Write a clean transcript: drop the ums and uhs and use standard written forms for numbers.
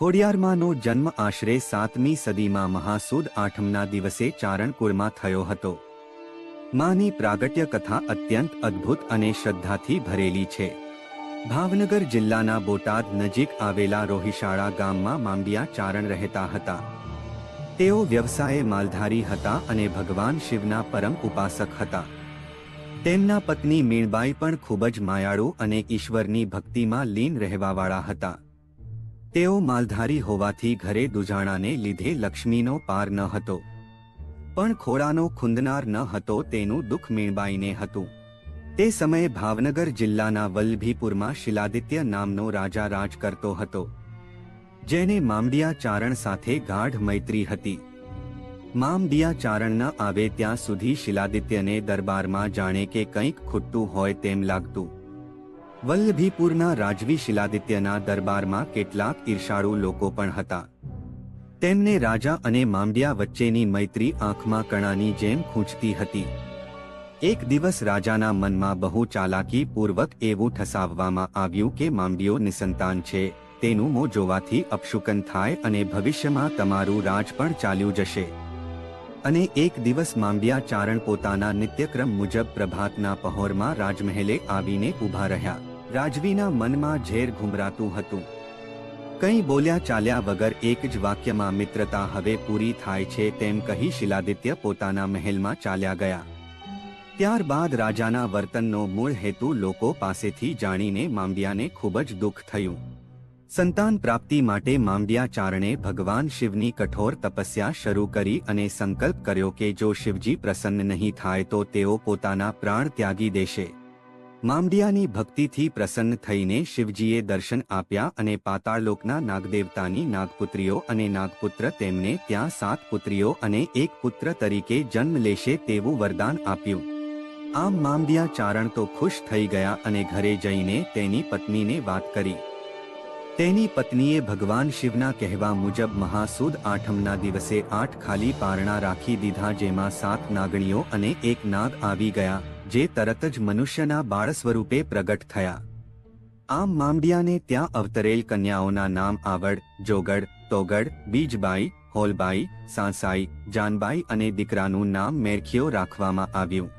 ખોડિયારમાંનો જન્મ આશરે 7મી સદીમાં મહાસુદ આઠમના દિવસે ચારણકુળમાં થયો હતો. માની પ્રાગટ્ય કથા અત્યંત અદ્ભુત અને શ્રદ્ધાથી ભરેલી છે. ભાવનગર જિલ્લાના બોટાદ નજીક આવેલા રોહિશાળા ગામમાં માંડિયા ચારણ રહેતા હતા. તેઓ વ્યવસાયે માલધારી હતા અને ભગવાન શિવના પરમ ઉપાસક હતા. તેમના પત્ની મીણબાઈ પણ ખૂબ જ માયાળુ અને ઈશ્વરની ભક્તિમાં લીન રહેવાવાળા હતા. તેઓ માલધારી હોવાથી ઘરે દુજાણાને લીધે લક્ષ્મીનો પાર ન હતો, પણ ખોળાનો ખૂંદનાર ન હતો તેનું દુઃખ મીણબાઈને હતું. તે સમયે ભાવનગર જિલ્લાના વલ્લભીપુરમાં શિલાદિત્ય નામનો રાજા રાજ કરતો હતો, જેને માંડિયા ચારણ સાથે ગાઢ મૈત્રી હતી. માંડિયા ચારણ ન આવે ત્યાં સુધી શિલાદિત્યને દરબારમાં જાણે કે કંઈક ખૂટતું હોય તેમ લાગતું. વલ્લભીપુરના રાજવી શિલાદિત્યના દરબારમાં કેટલાક ઈર્ષાળુ લોકો પણ હતા. તેમને રાજા અને માંડિયા વચ્ચેની મૈત્રી આંખમાં કણાની જેમ ખૂંચતી હતી. એક દિવસ રાજાના મનમાં બહુ ચાલાકી પૂર્વક એવું ઠસાવવામાં આવ્યું કે માંડિયો નિસંતાન છે, તેનું મોં જોવાથી અપશુકન થાય અને ભવિષ્યમાં તમારું રાજ પણ ચાલ્યું જશે. અને એક દિવસ માંડિયા ચારણ પોતાના નિત્યક્રમ મુજબ પ્રભાતના પહોરમાં રાજમહેલે આવીને ઊભા રહ્યા. રાજવીના મનમાં ઝેર ઘુમરાતું હતું. કંઈ બોલ્યા ચાલ્યા વગર એક જ વાક્યમાં મિત્રતા હવે પૂરી થાય છે તેમ કહી શિલાદિત્ય પોતાના મહેલમાં ચાલ્યા ગયા. ત્યારબાદ રાજાના વર્તનનો મૂળ હેતુ લોકો પાસેથી જાણીને માંડિયાને ખૂબ જ દુઃખ થયું. સંતાન પ્રાપ્તિ માટે માંડિયા ચારણે ભગવાન શિવની કઠોર તપસ્યા શરૂ કરી અને સંકલ્પ કર્યો કે જો શિવજી પ્રસન્ન નહીં થાય તો તેઓ પોતાના પ્રાણ ત્યાગી દેશે. માંડિયાની ભક્તિથી પ્રસન્ન થઈને શિવજીએ દર્શન આપ્યા અને પાતાળલોકના નાગદેવતાની નાગપુત્રીઓ અને નાગપુત્ર તેમને ત્યાં 7 પુત્રીઓ અને 1 પુત્ર તરીકે જન્મ લેશે તેવું વરદાન આપ્યું. આમ માંડિયા ચારણ તો ખુશ થઈ ગયા અને ઘરે જઈને તેની પત્નીને વાત કરી. તેની પત્નીએ ભગવાન શિવના કહેવા મુજબ મહાસુદ આઠમના દિવસે 8 ખાલી પારણા રાખી દીધા, જેમાં 7 નાગણીઓ અને 1 નાગ આવી ગયા, જે તરત જ મનુષ્યના બાળ સ્વરૂપે પ્રગટ થયા. આમ માંડિયાને ત્યાં અવતરેલ કન્યાઓના નામ આવડ, જોગડ, તોગડ, બીજબાઈ, હોલબાઈ, સાંસાઈ, જાનબાઈ અને દીકરાનું નામ મેરખિયો રાખવામાં આવ્યું.